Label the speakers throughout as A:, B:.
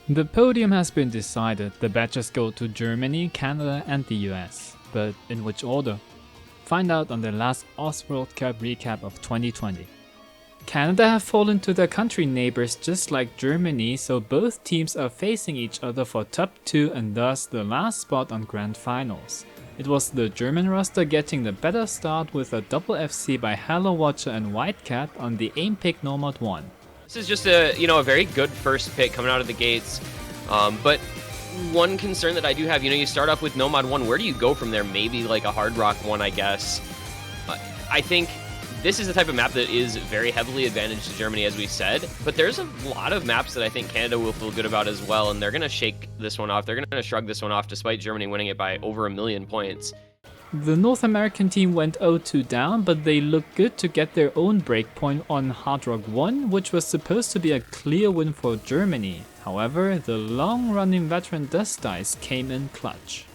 A: The podium has been decided. The badges go to Germany, Canada and the US. But in which order? Find out on the last World Cup recap of 2020. Canada have fallen to their country neighbors just like Germany, so both teams are facing each other for top 2 and thus the last spot on Grand Finals. It was the German roster getting the better start with a double FC by Hello Watcher and Whitecat on the aim pick Nomad 1.
B: This is just a very good first pick coming out of the gates, but one concern that I do have, you start off with Nomad 1, where do you go from there? Maybe like a Hard Rock 1, I guess. I think this is the type of map that is very heavily advantaged to Germany, as we said, but there's a lot of maps that I think Canada will feel good about as well, and they're going to shake this one off. They're going to shrug this one off, despite Germany winning it by over 1 million points.
A: The North American team went 0-2 down, but they looked good to get their own breakpoint on Hard Rock 1, which was supposed to be a clear win for Germany. However, the long-running veteran Dust Dice came in clutch.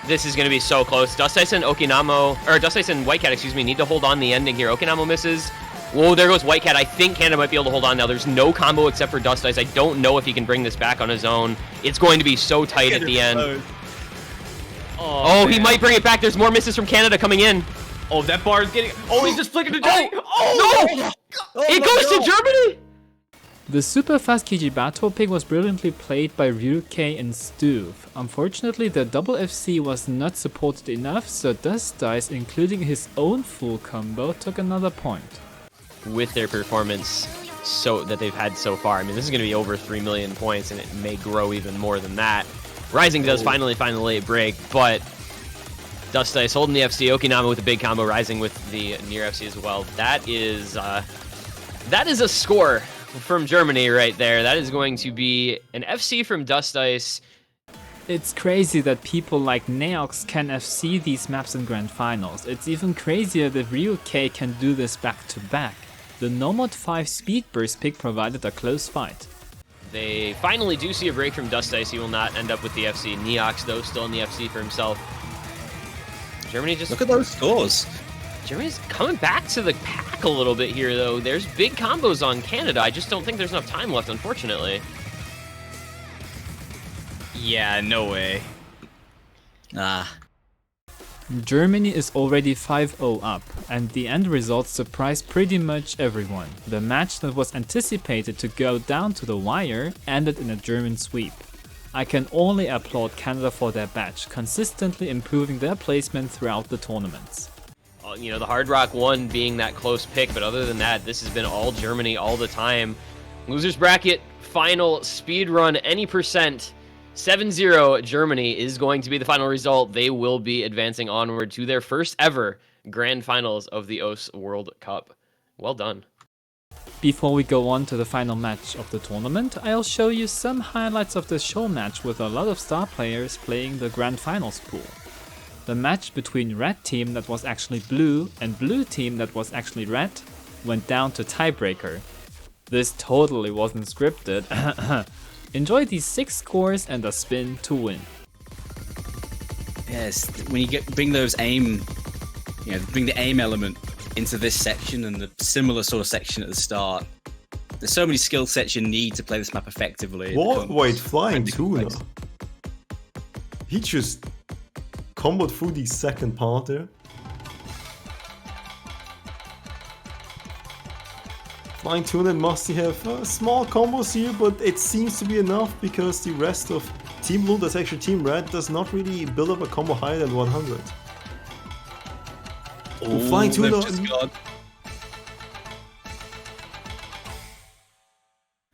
B: This is going to be so close. Dust Dice and Whitecat, need to hold on the ending here. Okinamo misses. Whoa, there goes Whitecat. I think Canada might be able to hold on now. There's no combo except for Dust Dice. I don't know if he can bring this back on his own. It's going to be so tight at the end. Oh, he might bring it back. There's more misses from Canada coming in.
C: Oh, that bar is getting... Oh, he just flickered to Johnny.
B: No! It goes to Germany!
A: The super fast Kijibato pick was brilliantly played by Ryuke and Stuve. Unfortunately, the double FC was not supported enough, so Dust Dice, including his own full combo, took another point.
B: With their performance that they've had so far, this is going to be over 3 million points, and it may grow even more than that. Rising does finally find the late break, but Dust Dice holding the FC, Okinama with a big combo, Rising with the near FC as well. That is a score from Germany right there. That is going to be an FC from Dust Dice.
A: It's crazy that people like Neox can FC these maps in Grand Finals. It's even crazier that Ryuke can do this back to back. The Nomad 5 Speed Burst pick provided a close fight.
B: They finally do see a break from Dust Dice. He will not end up with the FC. Neox, though, still in the FC for himself. Germany just...
D: Look at those scores.
B: Germany's coming back to the pack a little bit here, though. There's big combos on Canada. I just don't think there's enough time left, unfortunately.
C: Yeah, no way.
A: Germany is already 5-0 up, and the end results surprised pretty much everyone. The match that was anticipated to go down to the wire ended in a German sweep. I can only applaud Canada for their batch, consistently improving their placement throughout the tournaments.
B: The Hard Rock 1 being that close pick, but other than that, this has been all Germany all the time. Losers bracket, final speed run, any percent. 7-0 Germany is going to be the final result. They will be advancing onward to their first ever Grand Finals of the OS World Cup. Well done.
A: Before we go on to the final match of the tournament, I'll show you some highlights of the show match with a lot of star players playing the Grand Finals pool. The match between red team that was actually blue and blue team that was actually red went down to tiebreaker. This totally wasn't scripted. Enjoy these 6 scores and a spin to win.
D: Yes, when you bring those aim, bring the aim element into this section and the similar sort of section at the start. There's so many skill sets you need to play this map effectively.
E: What? Wait, Flying Tuna. He just comboed through the second part there. Flying Tuna and Musty have small combos here, but it seems to be enough because the rest of Team Blue, that's actually Team Red, does not really build up a combo higher than 100. Oh, Flying Tuna.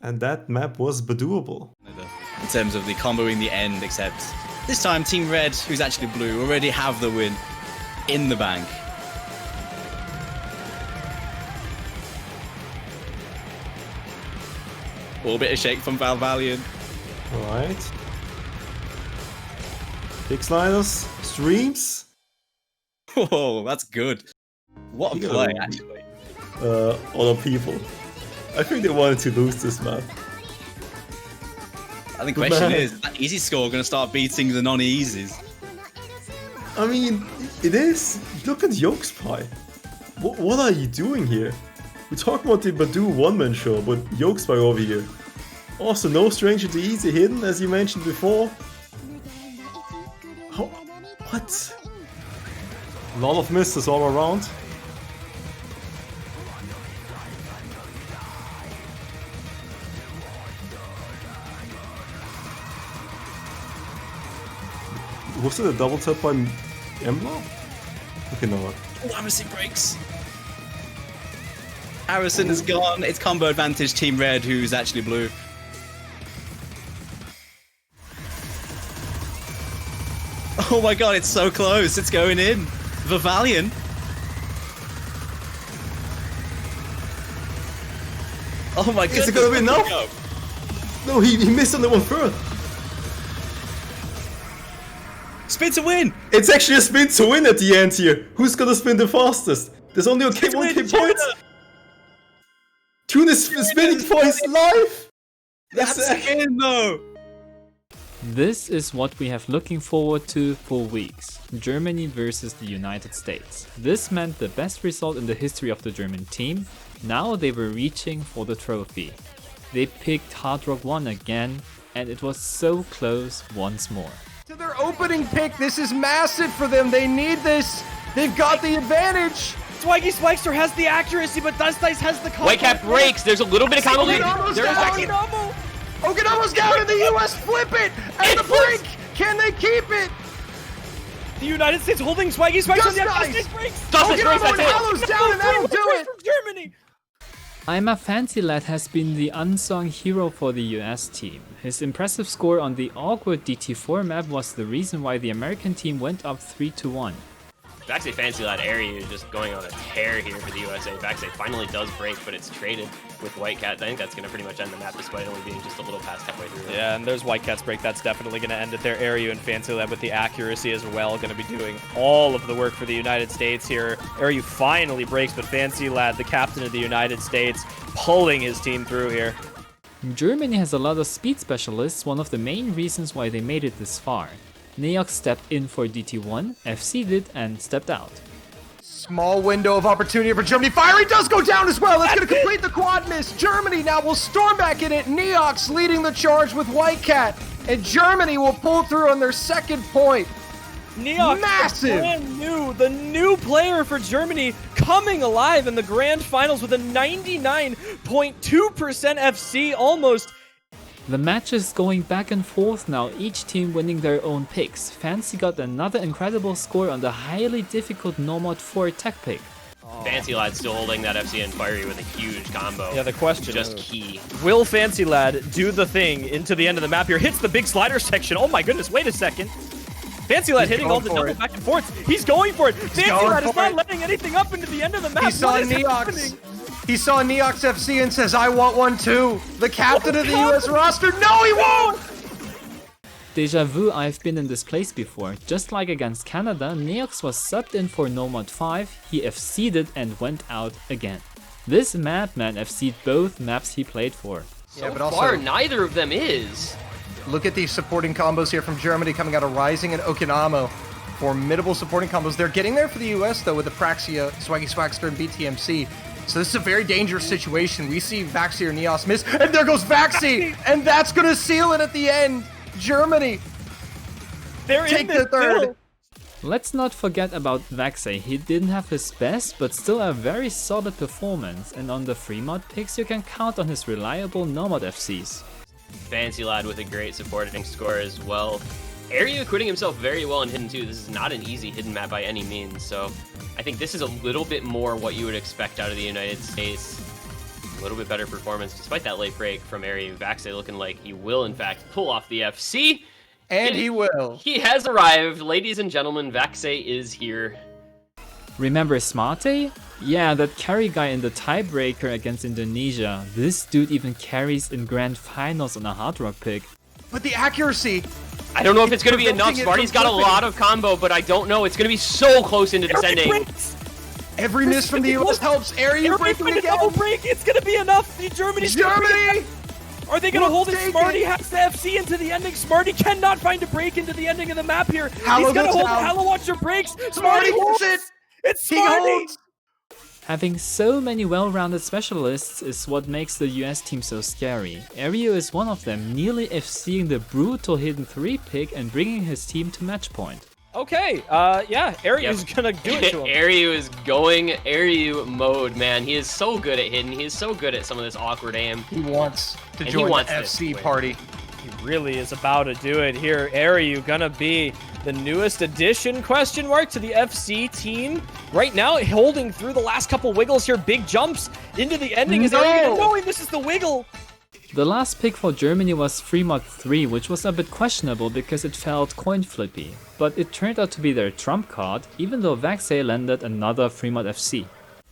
E: And that map was bedoable.
D: In terms of the combo in the end, except this time Team Red, who's actually blue, already have the win in the bank. A little bit of shake from Valvaliant.
E: Alright. Big sliders, streams.
D: Oh, that's good. What a play, actually.
E: Other people. I think they wanted to lose this map.
D: I think the question is that easy score going to start beating the non-easies?
E: I mean, it is. Look at Yolkspie. What are you doing here? We're talking about the Badu one-man show, but Yolkspie over here. Also, no stranger to easy hidden, as you mentioned before. Oh, what? A lot of misses all around. Was it a double tap by Embla? Okay, no.
D: Oh, Harrison breaks. Harrison is gone. It's combo advantage Team Red, who's actually blue. Oh my god, it's so close. It's going in. Vivalion. Oh my god.
E: Is it gonna be enough? No, he missed on the one first.
D: Spin to win.
E: It's actually a spin to win at the end here. Who's gonna spin the fastest? There's only one K points. Tune is spinning for his life.
D: That's a win though.
A: This is what we have looking forward to for weeks. Germany versus the United States. This meant the best result in the history of the German team. Now they were reaching for the trophy. They picked Hard Rock 1 again, and it was so close once more.
F: To their opening pick, this is massive for them. They need this. They've got the advantage.
G: Swaggy Swagster has the accuracy, but Dust Dice has the combo.
B: Whitecap breaks. There's a little bit of combo lead. There's a second.
F: Okinawa's down and the US flip it! And the break! Can they keep it?
G: The United States holding Swaggy Swagster.
F: Dust Dice
G: breaks.
B: Dust Dice breaks, that's it.
F: Hallow's down and that'll do it!
G: From Germany.
A: Aima FancyLad has been the unsung hero for the US team. His impressive score on the awkward DT4 map was the reason why the American team went up 3-1.
B: Vaxei FancyLad area is just going on a tear here for the USA. Vaxei finally does break, but it's traded with Whitecat. I think that's going to pretty much end the map despite only being just a little past halfway through.
G: Yeah, and there's Whitecat's break. That's definitely going to end it there. Aryu and FancyLad with the accuracy as well, going to be doing all of the work for the United States here. Aryu finally breaks, but FancyLad, the captain of the United States, pulling his team through here.
A: Germany has a lot of speed specialists, one of the main reasons why they made it this far. Neox stepped in for DT1, FC did, and stepped out.
F: Small window of opportunity for Germany. Fiery does go down as well. That's going to complete the quad miss. Germany now will storm back in it. Neox leading the charge with Whitecat. And Germany will pull through on their second point.
G: Neox,
F: Massive!
G: brand new, the new player for Germany, coming alive in the grand finals with a 99.2% FC, almost.
A: The match is going back and forth now, each team winning their own picks. Fancy got another incredible score on the highly difficult Nomad 4 tech pick.
B: FancyLad still holding that FC and Fiery with a huge combo.
G: Yeah, the question
B: just key.
G: Will FancyLad do the thing into the end of the map here? Hits the big slider section. Oh my goodness, wait a second. FancyLad hitting all the double back and forth. He's going for it. FancyLad is not letting anything up into the end of the map.
F: He saw Neox. He saw Neox FC and says, I want one too. The captain of the US roster. No, he won't!
A: Deja vu, I've been in this place before. Just like against Canada, Neox was subbed in for Nomad 5, he FC'd it and went out again. This madman FC'd both maps he played for.
B: So far, neither of them is.
F: Look at these supporting combos here from Germany coming out of Rising and Okinawa. Formidable supporting combos. They're getting there for the US though with Apraxia, Swaggy Swagster, and BTMC. So this is a very dangerous situation. We see Vaxei or Neos miss, and there goes Vaxei! And that's gonna seal it at the end. Germany
G: They're
F: take the third.
A: Let's not forget about Vaxei. He didn't have his best, but still a very solid performance, and on the free mod picks you can count on his reliable Nomad FCs.
B: FancyLad with a great supporting score as well. Aryu acquitting himself very well in Hidden 2. This is not an easy hidden map by any means, so I think this is a little bit more what you would expect out of the United States. A little bit better performance despite that late break from Aryu. Vaxei looking like he will in fact pull off the FC.
F: And he will.
B: He has arrived. Ladies and gentlemen, Vaxei is here.
A: Remember Smarte? Yeah, that carry guy in the tiebreaker against Indonesia. This dude even carries in grand finals on a Hard Rock pick.
F: But the accuracy.
B: I don't know if it's going to be enough.
F: preventing it
B: Smarty's
F: from
B: got a
F: flipping.
B: lot of combo, but I don't know. It's going to be so close into descending.
F: Every miss from the US helps. Aryu breaking
G: a
F: again.
G: double break. It's going to be enough. Germany's gonna bring it.
F: Germany!
G: Are they going to hold it?
F: take
G: Smarty
F: it.
G: has the FC into the ending. Smarty cannot find a break into the ending of the map here.
F: Hallow
G: He's going to
F: goes
G: hold
F: down.
G: Hallow Watcher breaks.
F: Smarty
G: holds
F: holds it.
G: It's
F: He
G: Smarty.
F: holds.
A: Having so many well-rounded specialists is what makes the US team so scary. Aeryu is one of them, nearly FCing the brutal hidden 3 pick and bringing his team to match point.
G: Okay, yeah, Aryu's gonna do it to him.
B: Aeryu is going Aeryu mode, man. He is so good at hidden. He is so good at some of this awkward aim.
F: He wants to
B: And he
F: join
B: wants
F: the
B: this
F: FC
B: win.
F: party.
G: He really is about to do it here. Aeryu gonna be the newest addition, question mark, to the FC team. Right now, holding through the last couple wiggles here. Big jumps into the ending. Is Aeryu knowing this is the wiggle?
A: The last pick for Germany was Fremont 3, which was a bit questionable because it felt coin flippy, but it turned out to be their trump card, even though Vaxei landed another Fremont FC.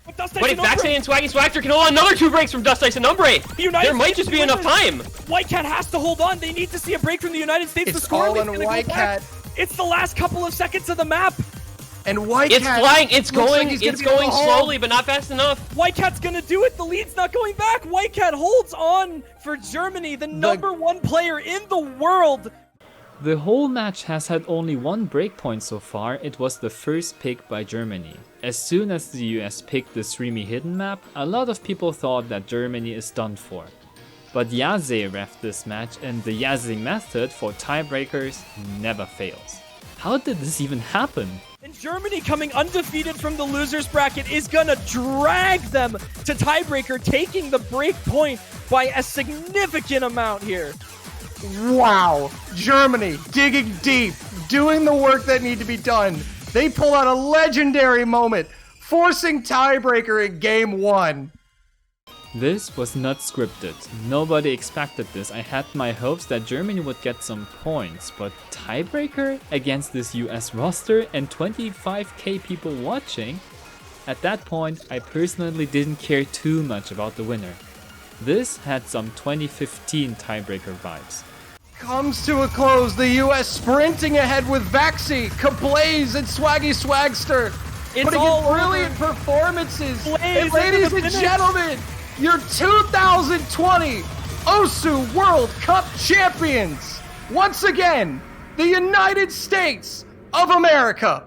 G: But Dust
B: But
G: Ice
B: if
G: and Umbre-
B: Vaxei and Swaggy Swagster can hold on another 2 breaks from Dust Ice and Umbre,
G: The United
B: there might
G: States
B: just be
G: is
B: enough
G: winning.
B: time.
G: White Cat has to hold on. They need to see a break from the United States.
F: It's
G: the score
F: all
G: is
F: on
G: gonna go
F: White
G: back.
F: Cat.
G: It's the last couple of seconds of the map.
F: And White
B: It's
F: Cat
B: flying. It's
F: looks like
B: going.
F: he's gonna
B: It's
F: be able to
B: going
F: hold.
B: slowly, but not fast enough.
G: White Cat's gonna do it. The lead's not going back. White Cat holds on for Germany, the number 1 player in the world.
A: The whole match has had only one breakpoint so far. It was the first pick by Germany. As soon as the US picked the streamy hidden map, a lot of people thought that Germany is done for. But Yaze ref this match, and the Yaze method for tiebreakers never fails. How did this even happen?
G: And Germany, coming undefeated from the losers bracket, is gonna drag them to tiebreaker, taking the break point by a significant amount here.
F: Wow. Germany digging deep, doing the work that need to be done. They pull out a legendary moment, forcing tiebreaker in game 1.
A: This was not scripted. Nobody expected this. I had my hopes that Germany would get some points, but tiebreaker against this US roster and 25k people watching? At that point, I personally didn't care too much about the winner. This had some 2015 tiebreaker vibes.
F: Comes to a close, the US sprinting ahead with Vaxei, Kablaze, and Swaggy Swagster.
G: It's
F: putting
G: all
F: in
G: over.
F: brilliant performances.
G: Blaze
F: And
G: into
F: ladies
G: the
F: and
G: finish.
F: gentlemen, your 2020 OSU World Cup champions. Once again, the United States of America.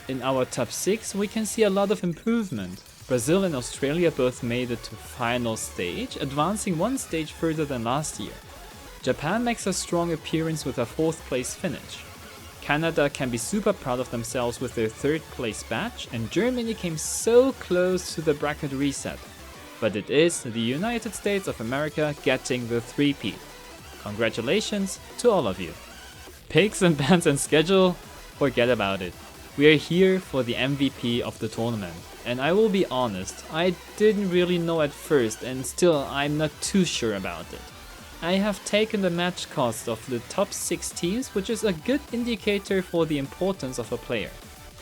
A: In our top 6 we can see a lot of improvement. Brazil and Australia both made it to final stage, advancing 1 stage further than last year. Japan makes a strong appearance with a 4th place finish. Canada can be super proud of themselves with their 3rd place badge, and Germany came so close to the bracket reset. But it is the United States of America getting the 3-peat. Congratulations to all of you. Picks and bans and schedule? Forget about it. We are here for the MVP of the tournament. And I will be honest, I didn't really know at first, and still I'm not too sure about it. I have taken the match cost of the top 6 teams, which is a good indicator for the importance of a player.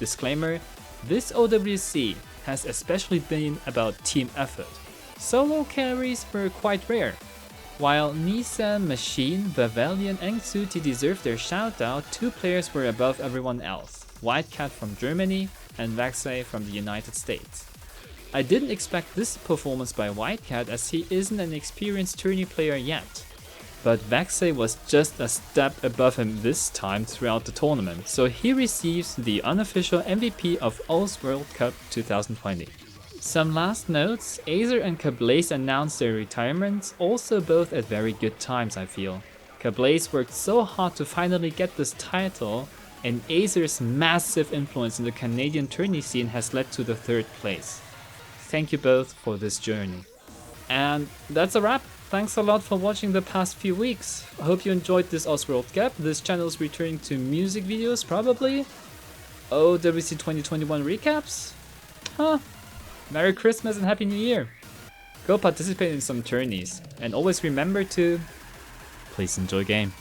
A: Disclaimer, this OWC has especially been about team effort. Solo carries were quite rare. While Nissan, Machine, Bavelian and Xuti deserve their shoutout, 2 players were above everyone else. White Cat from Germany and Vaxei from the United States. I didn't expect this performance by White Cat as he isn't an experienced tourney player yet. But Vaxei was just a step above him this time throughout the tournament, so he receives the unofficial MVP of OS World Cup 2020. Some last notes, Azer and Kablaze announced their retirements, also both at very good times I feel. Kablaze worked so hard to finally get this title, and Azer's massive influence in the Canadian tourney scene has led to the 3rd place. Thank you both for this journey. And that's a wrap. Thanks a lot for watching the past few weeks. I hope you enjoyed this OS World Cup. This channel is returning to music videos probably. OWC 2021 recaps? Huh. Merry Christmas and Happy New Year. Go participate in some tourneys. And always remember to please enjoy game.